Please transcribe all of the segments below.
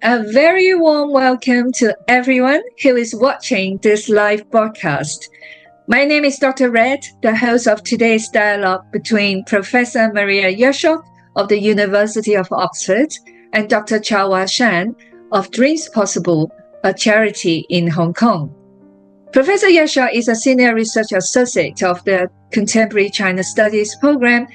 a very warm welcome to everyone who is watching this live broadcast. My name is Dr. Red, the host of today's dialogue between Professor Maria Jaschok of the University of Oxford and Dr. Chou Shan of Dreams Possible, a charity in Hong Kong. Professor Jaschok is a senior research associate of the Contemporary China Studies program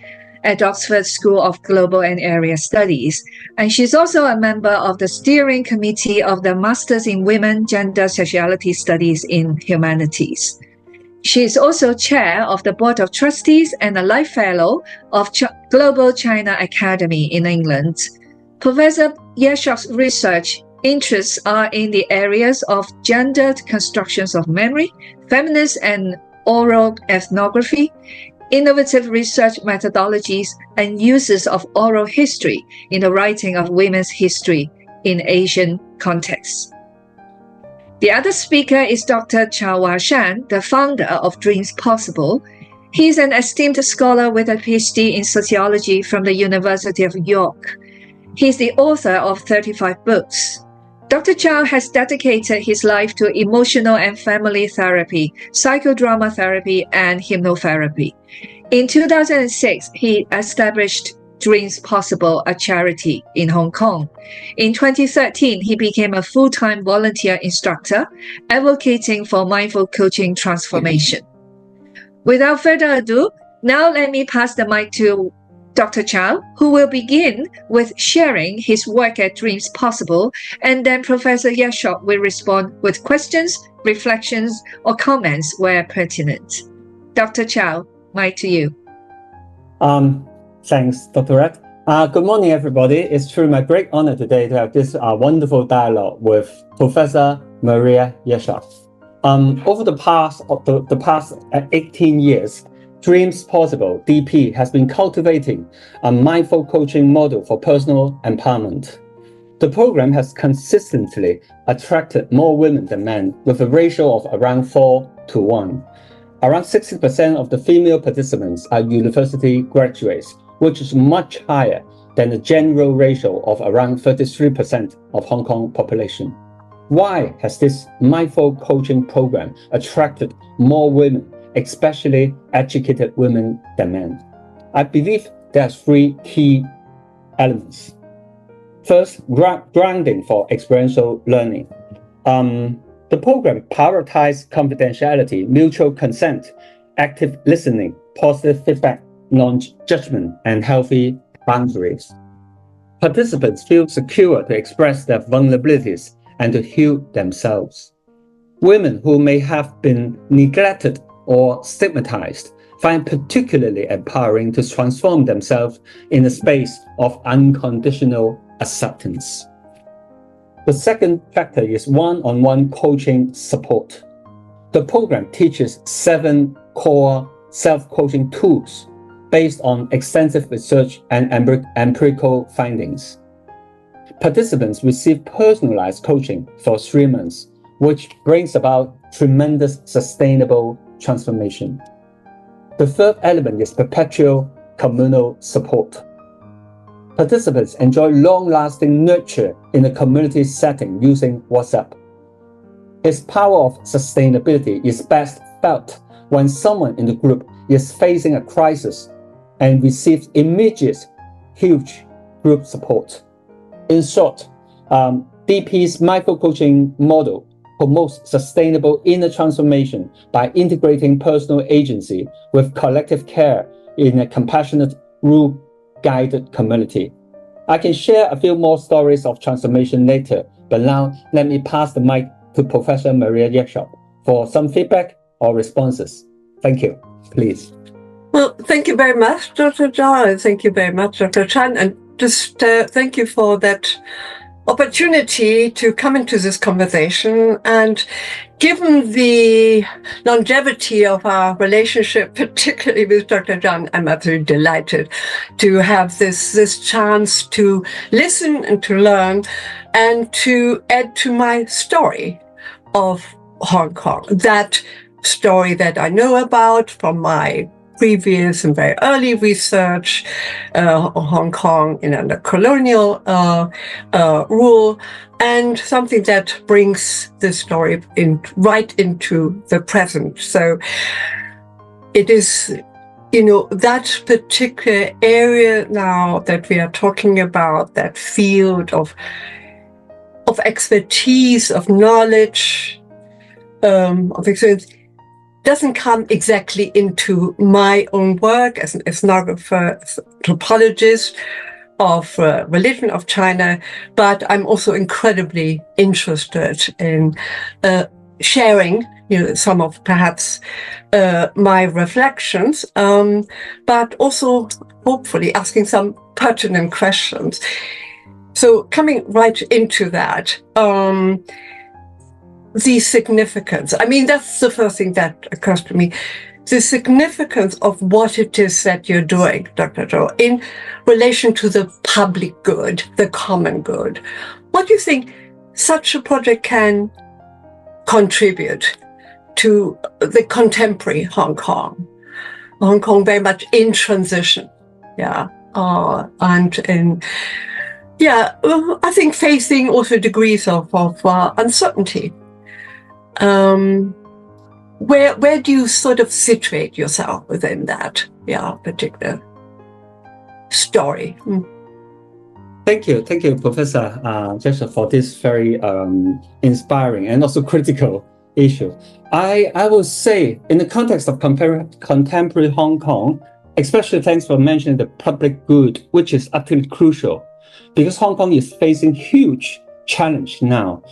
at Oxford School of Global and Area Studies, and she's also a member of the steering committee of the Masters in Women, Gender, Sexuality Studies in Humanities. She is also chair of the Board of Trustees and a Life Fellow of Global China Academy in England. Professor Jaschok's research interests are in the areas of gendered constructions of memory, feminist and oral ethnography, innovative research methodologies, and uses of oral history in the writing of women's history in Asian contexts. The other speaker is Dr. Chou Shan, the founder of Dreams Possible. He is an esteemed scholar with a PhD in sociology from the University of York. He is the author of 35 books. Dr. Chou has dedicated his life to emotional and family therapy, psychodrama therapy, and hypnotherapy. In 2006, he established Dreams Possible, a charity in Hong Kong. In 2013, he became a full-time volunteer instructor, advocating for mindful coaching transformation. Without further ado, now let me pass the mic to Dr. Chou, who will begin with sharing his work at Dreams Possible, and then Professor Jaschok will respond with questions, reflections, or comments where pertinent. Dr. Chou, mic to you. Thanks, Dr. Red. Good morning, everybody. It's truly my great honor today to have this wonderful dialogue with Professor Maria Jaschok. Over the past 18 years, Dreams Possible, DP, has been cultivating a mindful coaching model for personal empowerment. The program has consistently attracted more women than men, with a ratio of around 4:1. Around 60% of the female participants are university graduates, which is much higher than the general ratio of around 33% of Hong Kong population. Why has this mindful coaching program attracted more women, especially educated women, than men? I believe there are three key elements. First, grounding for experiential learning. The program prioritizes confidentiality, mutual consent, active listening, positive feedback, non-judgment, and healthy boundaries. Participants feel secure to express their vulnerabilities and to heal themselves. Women who may have been neglected or stigmatized find particularly empowering to transform themselves in a space of unconditional acceptance. The second factor is one-on-one coaching support. The program teaches 7 core self-coaching tools based on extensive research and empirical findings. Participants receive personalized coaching for 3 months, which brings about tremendous sustainable transformation. The third element is perpetual communal support. Participants enjoy long-lasting nurture in a community setting using WhatsApp. Its power of sustainability is best felt when someone in the group is facing a crisis and receives immediate, huge group support. In short, DP's micro-coaching model promotes sustainable inner transformation by integrating personal agency with collective care in a compassionate, rule-guided community. I can share a few more stories of transformation later, but now let me pass the mic to Professor Maria Jaschok for some feedback or responses. Thank you. Please. Well, thank you very much, Dr. Chou. Thank you very much, Dr. Chan. And just thank you for that opportunity to come into this conversation. And given the longevity of our relationship, particularly with Dr. Chan, I'm absolutely delighted to have this chance to listen and to learn and to add to my story of Hong Kong, that story that I know about from my previous and very early research on Hong Kong in under colonial rule, and something that brings the story right into the present. So it is, that particular area now that we are talking about, that field of expertise, of knowledge, of experience, doesn't come exactly into my own work as an ethnographer, anthropologist of religion of China, but I'm also incredibly interested in sharing some of perhaps my reflections, but also hopefully asking some pertinent questions. So coming right into that, the significance, that's the first thing that occurs to me, the significance of what it is that you're doing, Dr. Chou, in relation to the public good, the common good. What do you think such a project can contribute to the contemporary Hong Kong? Hong Kong very much in transition, I think facing also degrees of uncertainty. Where do you sort of situate yourself within that particular story? Thank you, Professor Jaschok, for this very inspiring and also critical issue. I will say, in the context of contemporary Hong Kong, especially thanks for mentioning the public good, which is absolutely crucial, because Hong Kong is facing huge challenge now.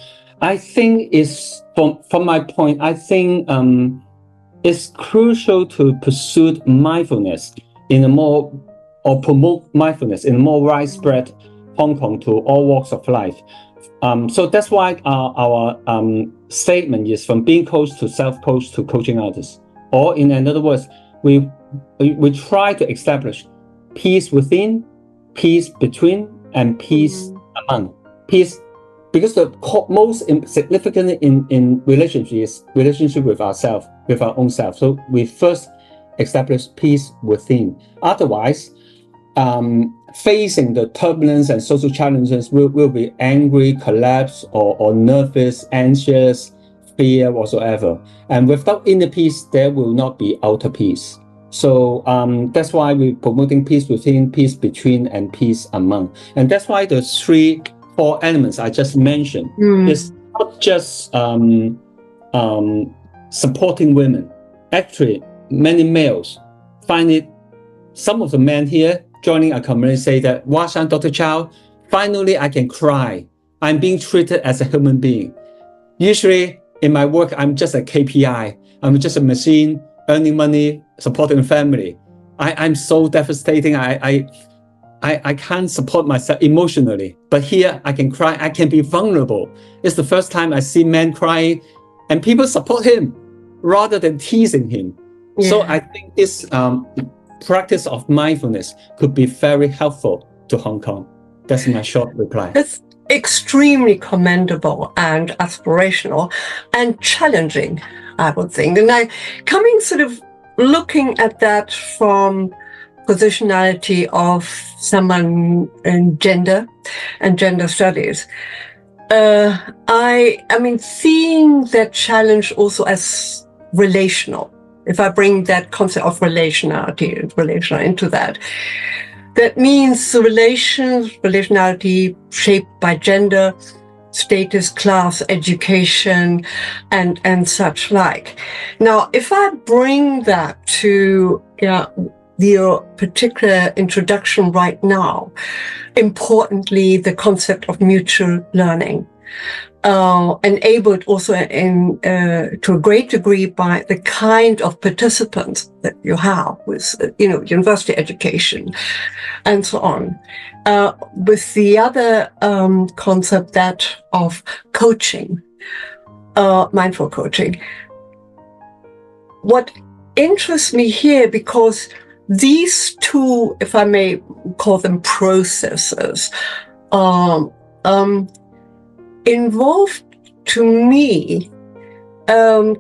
I think it's, from my point, I think it's crucial to pursue mindfulness promote mindfulness in a more widespread Hong Kong to all walks of life. So that's why our statement is from being coached to self-coached to coaching others. Or in other words, we try to establish peace within, peace between, and peace among. Peace, because the most significant in relationship is relationship with ourselves, with our own self. So we first establish peace within. Otherwise, facing the turbulence and social challenges will be angry, collapse, or nervous, anxious, fear, whatsoever. And without inner peace, there will not be outer peace. So that's why we're promoting peace within, peace between, and peace among. And that's why the 4 elements I just mentioned is not just supporting women. Actually, many males find it, some of the men here joining our community say that, Washan, Dr. Chou, finally I can cry. I'm being treated as a human being. Usually in my work, I'm just a KPI. I'm just a machine, earning money, supporting family. I'm so devastating. I can't support myself emotionally, but here I can cry. I can be vulnerable. It's the first time I see men crying and people support him rather than teasing him. Yeah. So I think this practice of mindfulness could be very helpful to Hong Kong. That's my short reply. That's extremely commendable and aspirational and challenging, I would think. And I coming sort of looking at that from positionality of someone in gender and gender studies, I mean, seeing that challenge also as relational. If I bring that concept of relationality into that, that means the relationality shaped by gender, status, class, education, and such like. Now, if I bring that to your particular introduction right now, importantly, the concept of mutual learning, enabled also to a great degree by the kind of participants that you have with, university education and so on. With the other concept, that of coaching, mindful coaching. What interests me here, because these two, if I may call them processes, involved to me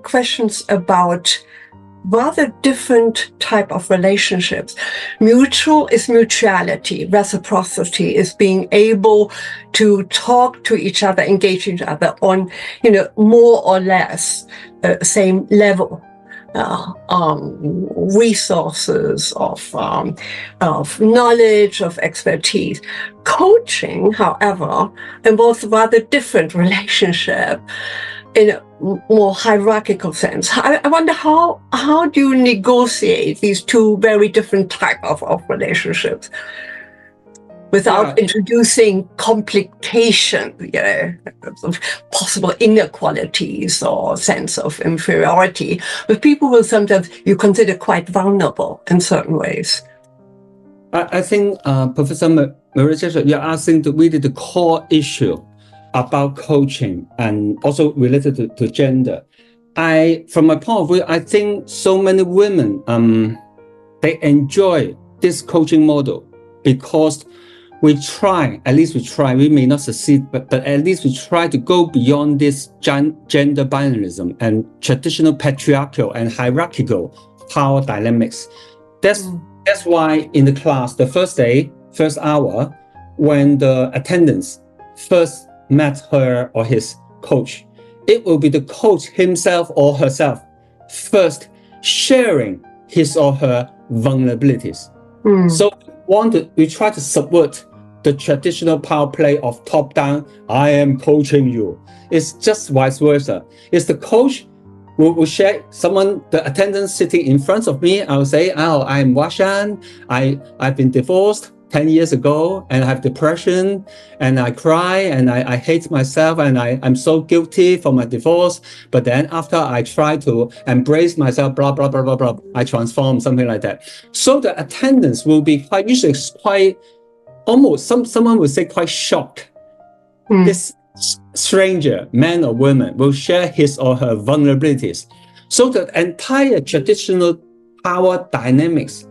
questions about rather different type of relationships. Mutual is mutuality. Reciprocity is being able to talk to each other, engage each other on, more or less same level. Resources of knowledge, of expertise. Coaching, however, involves a rather different relationship in a more hierarchical sense. I wonder how do you negotiate these two very different type of relationships without introducing complication, of possible inequalities or sense of inferiority with people who sometimes you consider quite vulnerable in certain ways? I think, Professor Maria Jaschok, you're asking really the core issue about coaching and also related to gender. From my point of view, I think so many women, they enjoy this coaching model because we may not succeed, but at least we try to go beyond this gender binarism and traditional patriarchal and hierarchical power dynamics. That's why in the class, the first day, first hour, when the attendants first met her or his coach, it will be the coach himself or herself first sharing his or her vulnerabilities. So we try to subvert the traditional power play of top down, I am coaching you. It's just vice versa. It's the coach will share the attendant sitting in front of me. I will say, I'm Washan. I've been divorced 10 years ago and I have depression and I cry and I hate myself and I'm so guilty for my divorce. But then after I try to embrace myself, blah, blah, blah, blah, blah, I transform, something like that. So the attendance will be usually quite, almost, someone would say quite shocked. This stranger, man or woman, will share his or her vulnerabilities. So the entire traditional power dynamics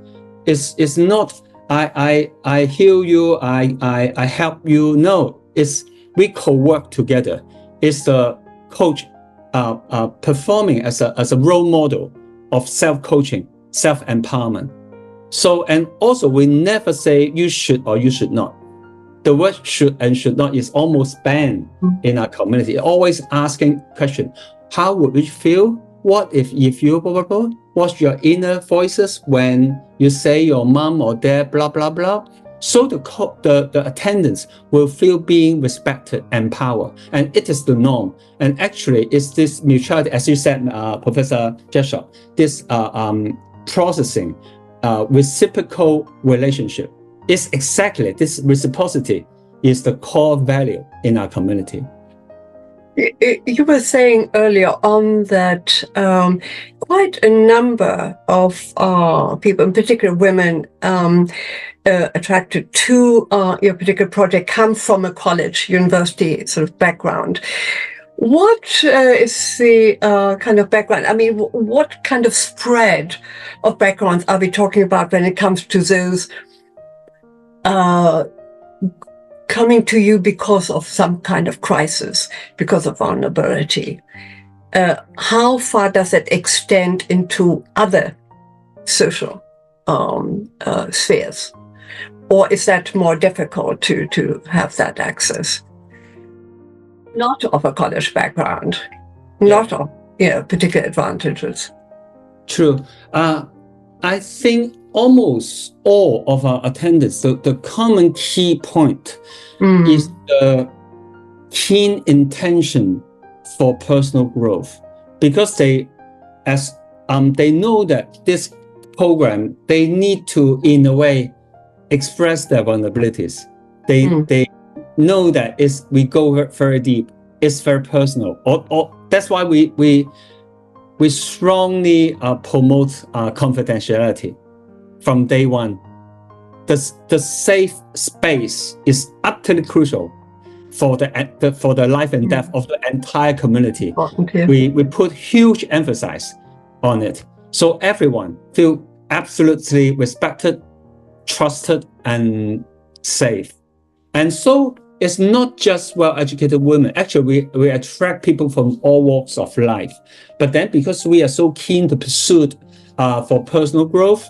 is not I heal you, I help you. No, we co-work together. It's the coach performing as a role model of self-coaching, self-empowerment. So, and also we never say you should or you should not. The word should and should not is almost banned in our community. Always asking question, how would you feel? What if you blah, blah, blah? What's your inner voices when you say your mom or dad, blah, blah, blah? So the attendants will feel being respected, empowered, and it is the norm. And actually, it's this mutuality, as you said, Professor Jaschok, this processing, reciprocal relationship. It's exactly this reciprocity is the core value in our community. You were saying earlier on that quite a number of people, in particular women, attracted to your particular project come from a college, university sort of background. What is the kind of background? I mean, what kind of spread of backgrounds are we talking about when it comes to those coming to you because of some kind of crisis, because of vulnerability? How far does it extend into other social spheres? Or is that more difficult to have that access? Not of a college background, not of particular advantages. True. I think almost all of our attendants, the common key point is the keen intention for personal growth, because they know that this program, they need to, in a way, express their vulnerabilities. They know that we go very deep, it's very personal. That's why we strongly promote confidentiality from day one. The safe space is utterly crucial for the life and death of the entire community. We put huge emphasis on it, so everyone feel absolutely respected, trusted, and safe. And so it's not just well-educated women. Actually, we attract people from all walks of life. But then because we are so keen to pursue for personal growth,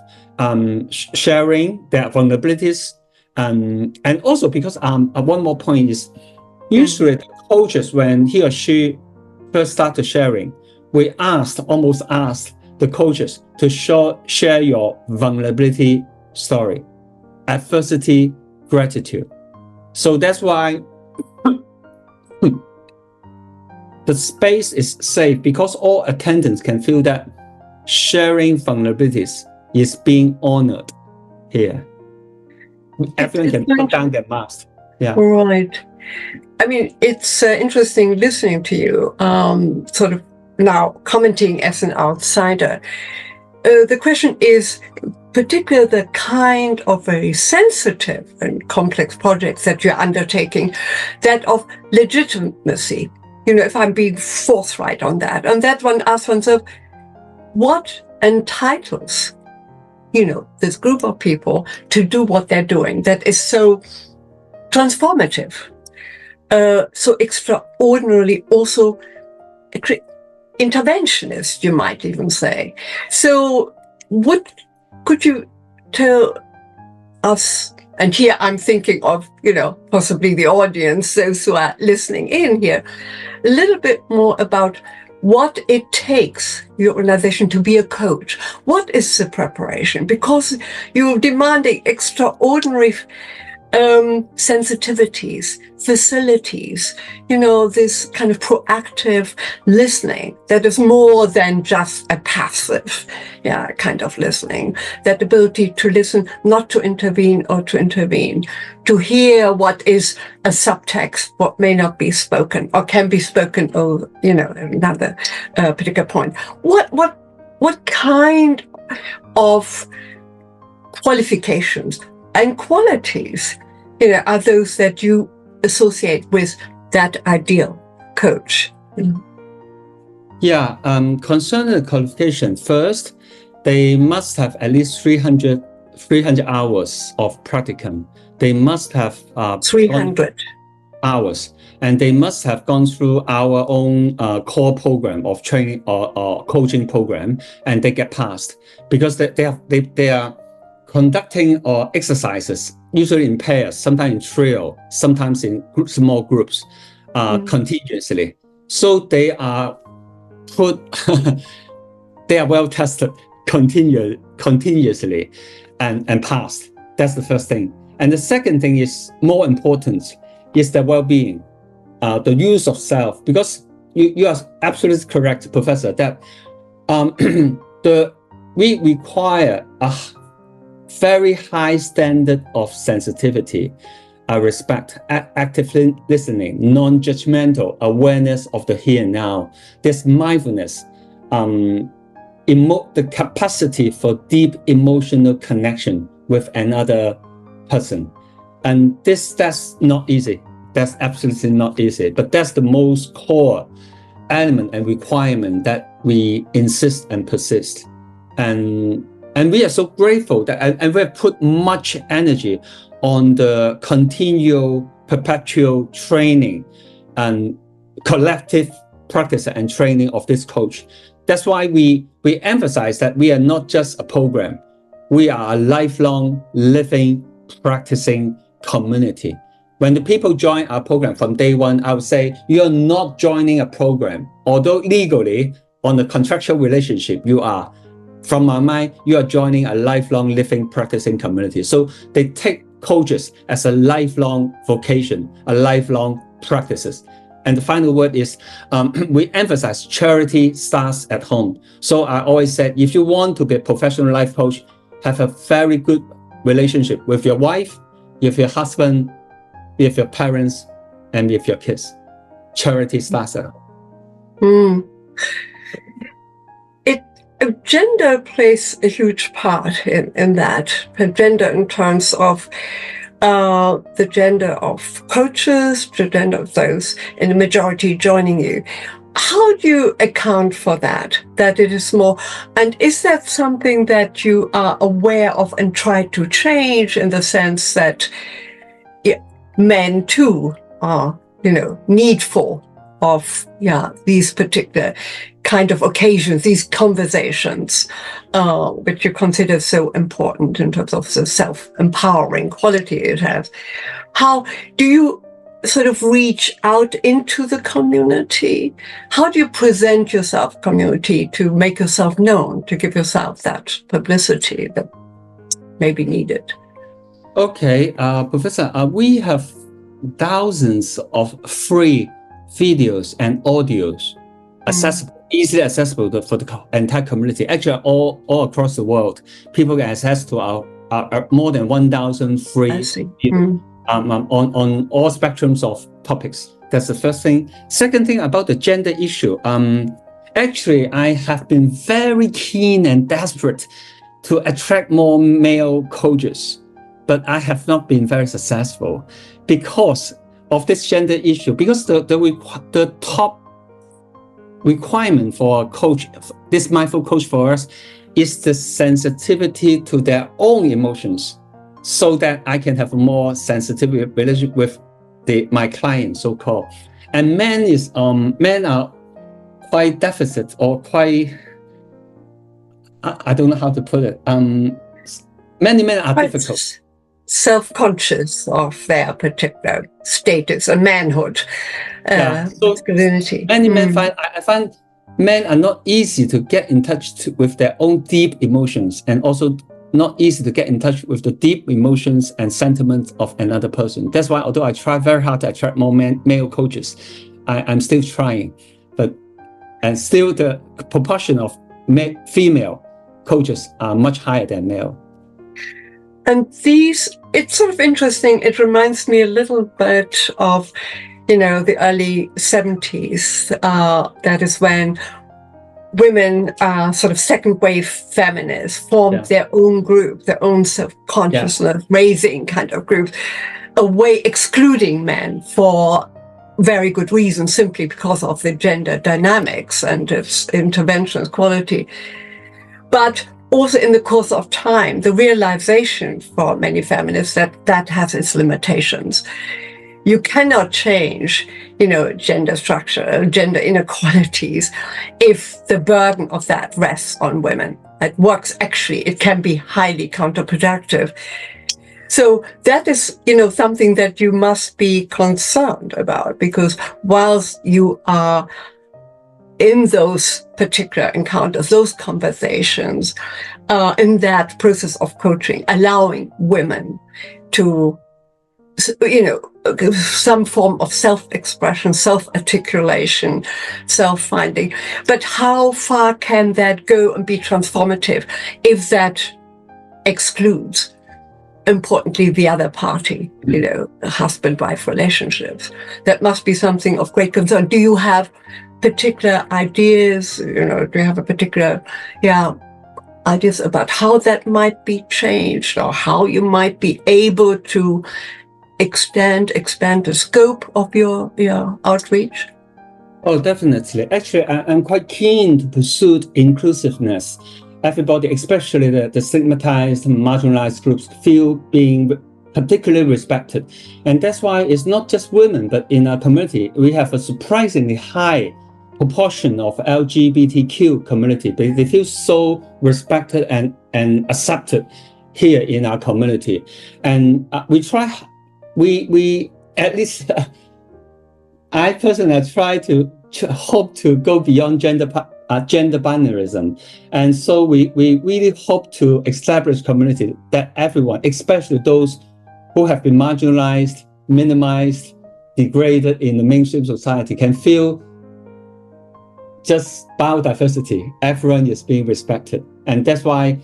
sharing their vulnerabilities, and also because one more point is usually the coaches, when he or she first started sharing, we almost asked the coaches to share your vulnerability story, adversity, gratitude. So that's why the space is safe, because all attendants can feel that sharing vulnerabilities is being honored here. Everyone can put down their mask. Yeah. Right. I mean, it's interesting listening to you, sort of now commenting as an outsider. The question is, particularly the kind of very sensitive and complex projects that you're undertaking, that of legitimacy. If I'm being forthright on that. And that one asks oneself, what entitles, this group of people to do what they're doing that is so transformative, so extraordinarily also interventionist, you might even say. So could you tell us, and here I'm thinking of, possibly the audience, those who are listening in here, a little bit more about what it takes your organization to be a coach. What is the preparation? Because you're demanding extraordinary sensitivities, facilities, this kind of proactive listening that is more than just a passive, kind of listening. That ability to listen, not to intervene or to intervene, to hear what is a subtext, what may not be spoken or can be spoken over, another particular point. What kind of qualifications and qualities are those that you associate with that ideal coach? Yeah, concerning the qualification, first, they must have at least 300 hours of practicum. They must have 300 hours, and they must have gone through our own core program of training or coaching program, and they get passed because they are conducting exercises, usually in pairs, sometimes in trio, sometimes in small groups, continuously. So they are they are well tested continuously and passed. That's the first thing. And the second thing is more important, is the well-being, the use of self, because you are absolutely correct, Professor, that we require a very high standard of sensitivity, respect, active listening, non-judgmental awareness of the here and now. This mindfulness, the capacity for deep emotional connection with another person. And that's not easy. That's absolutely not easy. But that's the most core element and requirement that we insist and persist. And we are so grateful that, and we have put much energy on the continual, perpetual training and collective practice and training of this coach. That's why we emphasize that we are not just a program. We are a lifelong, living, practicing community. When the people join our program from day one, I would say you are not joining a program. Although legally, on the contractual relationship, you are. From my mind, you are joining a lifelong, living, practicing community. So they take coaches as a lifelong vocation, a lifelong practices. And the final word is, we emphasize charity starts at home. So I always said, if you want to be a professional life coach, have a very good relationship with your wife, with your husband, with your parents, and with your kids. Charity starts at home. Gender plays a huge part in that. Gender in terms of the gender of coaches, the gender of those in the majority joining you. How do you account for that it is more, and is that something that you are aware of and try to change, in the sense that men too are, needful of these particular kind of occasions, these conversations, which you consider so important in terms of the self-empowering quality it has. How do you sort of reach out into the community? How do you present yourself community to make yourself known, to give yourself that publicity that may be needed? Okay, Professor, we have thousands of free videos and audios easily accessible for the entire community. Actually, all across the world, people get access to our more than 1,000 free videos on all spectrums of topics. That's the first thing. Second thing about the gender issue. Actually, I have been very keen and desperate to attract more male coaches, but I have not been very successful because of this gender issue. Because the top requirement for a coach, this mindful coach for us, is the sensitivity to their own emotions, so that I can have a more sensitive relationship with my clients, so-called. And men are quite deficit or quite, I don't know how to put it. Many men are quite difficult. Self-conscious of their particular status and manhood, masculinity. Many men I find men are not easy to get in touch with their own deep emotions, and also not easy to get in touch with the deep emotions and sentiments of another person. That's why, although I try very hard to attract more male coaches, I'm still trying, and still the proportion of female coaches are much higher than male. And it's sort of interesting. It reminds me a little bit of, the early 70s. That is when women, sort of second wave feminists, formed their own group, their own self-consciousness raising kind of group, away excluding men for very good reasons, simply because of the gender dynamics and its interventions quality. But also in the course of time, the realization for many feminists that has its limitations. You cannot change, gender structure, gender inequalities, if the burden of that rests on women. It can be highly counterproductive. So that is, something that you must be concerned about, because whilst you are in those particular encounters, those conversations, in that process of coaching, allowing women to, some form of self-expression, self-articulation, self-finding. But how far can that go and be transformative if that excludes, importantly, the other party, husband-wife relationships? That must be something of great concern. Do you have particular ideas, do you have a particular, ideas about how that might be changed, or how you might be able to expand the scope of your outreach? Oh, definitely. Actually, I'm quite keen to pursue inclusiveness. Everybody, especially the stigmatized, marginalized groups, feel being particularly respected. And that's why it's not just women, but in our community, we have a surprisingly high proportion of LGBTQ community. They feel so respected and accepted here in our community. And we at least, I personally try to hope to go beyond gender binarism. And so we really hope to establish community that everyone, especially those who have been marginalized, minimized, degraded in the mainstream society, can feel just biodiversity. Everyone is being respected. And that's why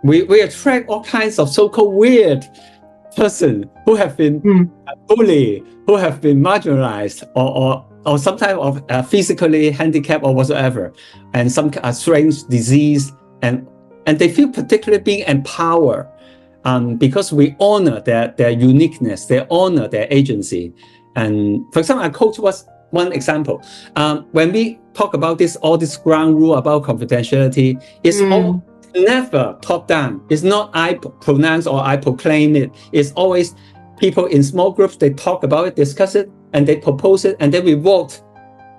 we attract all kinds of so-called weird persons who have been bullied, who have been marginalized, or sometimes of physically handicapped or whatsoever, and some strange disease, and they feel particularly being empowered because we honor their uniqueness, they honor their agency. And for example, I coach was one example. When we talk about all this ground rule about confidentiality, it's all never top down. It's not I pronounce or I proclaim it. It's always people in small groups, they talk about it, discuss it, and they propose it, and then we vote,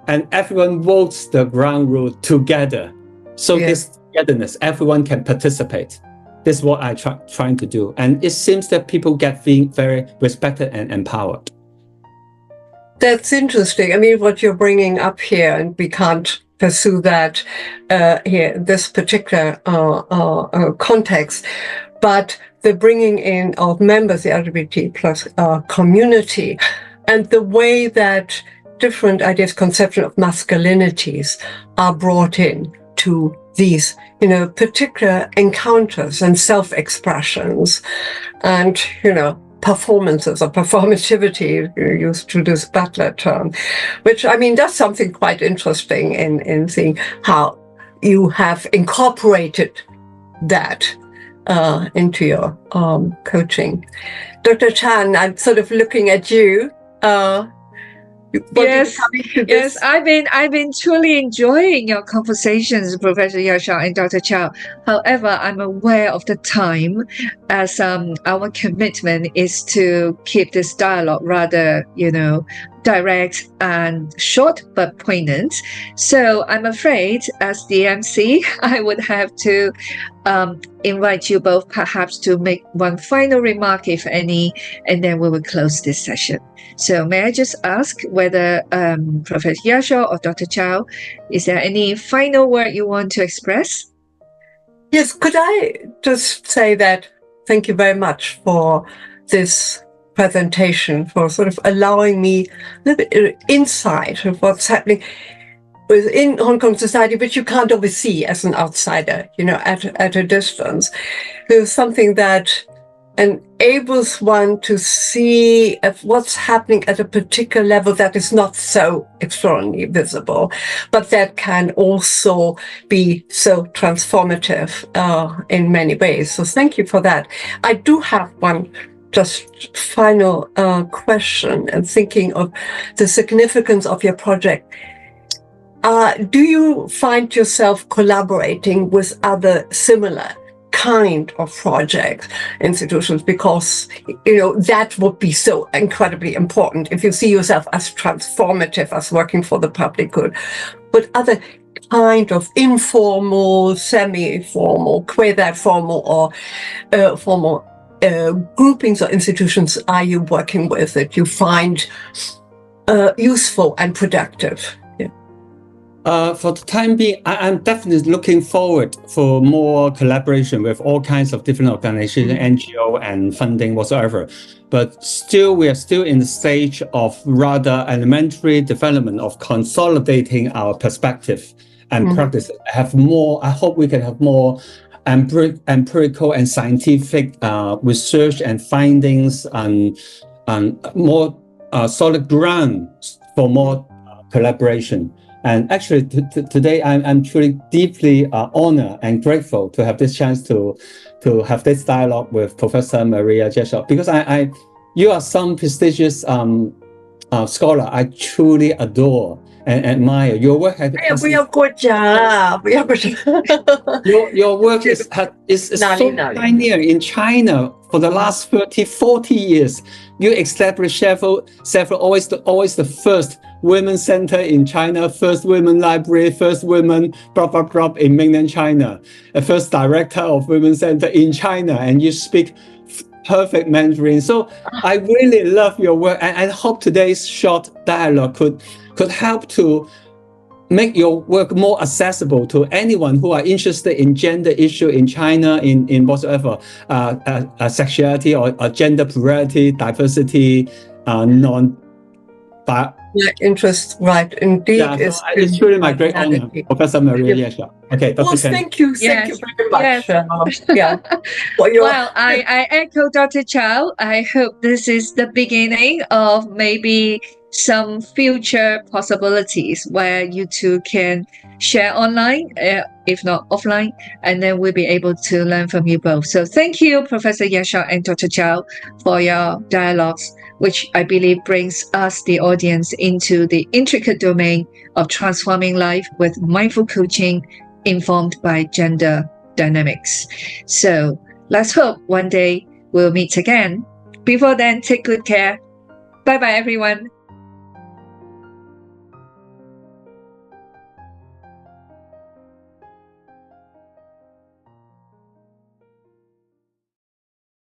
and everyone votes the ground rule together. So this togetherness, everyone can participate. This is what I trying to do, and it seems that people get being very respected and empowered. That's interesting. I mean, what you're bringing up here, and we can't pursue that here, this particular context, but the bringing in of members, the LGBT plus community, and the way that different ideas, conception of masculinities are brought in to these, particular encounters and self-expressions and, performances or performativity, used to this Butler term, which, I mean, that's something quite interesting in seeing how you have incorporated that into your coaching. Dr. Chan, I'm sort of looking at you. Yes, I've been truly enjoying your conversations, Professor Jaschok and Dr. Chou. However, I'm aware of the time, as our commitment is to keep this dialogue rather, direct and short but poignant. So I'm afraid, as the MC, I would have to invite you both perhaps to make one final remark, if any, and then we will close this session. So may I just ask whether Professor Jaschok or Dr. Chou, is there any final word you want to express? Yes, could I just say that thank you very much for this presentation, for sort of allowing me a little bit of insight of what's happening within Hong Kong society, which you can't always see as an outsider, at a distance. There's something that enables one to see what's happening at a particular level that is not so extraordinarily visible, but that can also be so transformative in many ways. So thank you for that. I do have one just final question, and thinking of the significance of your project. Do you find yourself collaborating with other similar kind of projects, institutions, because that would be so incredibly important if you see yourself as transformative, as working for the public good? But other kind of informal, semi-formal, quasi-formal, or formal groupings or institutions are you working with that you find useful and productive? For the time being, I'm definitely looking forward for more collaboration with all kinds of different organizations, NGO and funding whatsoever. But still, we are still in the stage of rather elementary development of consolidating our perspective and practices. I hope we can have more empirical and scientific research and findings and more solid ground for more collaboration. And actually, today I'm truly deeply honored and grateful to have this chance to have this dialogue with Professor Maria Jaschok, because you are some prestigious scholar I truly adore and admire. Your work your work is so pioneer in China for the last 30-40 years. You established several always the first women center in China, first women library, first women in mainland China, the first director of women center in China, and you speak perfect Mandarin. So I really love your work, and I hope today's short dialogue could help to make your work more accessible to anyone who are interested in gender issue in China, in whatsoever, sexuality or gender plurality, diversity, interest, right? Indeed, yeah, so it's really my great honor, Professor Maria Jaschok. Okay, Dr. Chen. Thank you very much. Well, I echo Dr. Chou. I hope this is the beginning of maybe some future possibilities where you two can share online, if not offline, and then we'll be able to learn from you both. So thank you, Professor Jaschok and Dr. Chou, for your dialogues, which I believe brings us, the audience, into the intricate domain of transforming life with mindful coaching informed by gender dynamics. So let's hope one day we'll meet again. Before then, take good care. Bye-bye, everyone.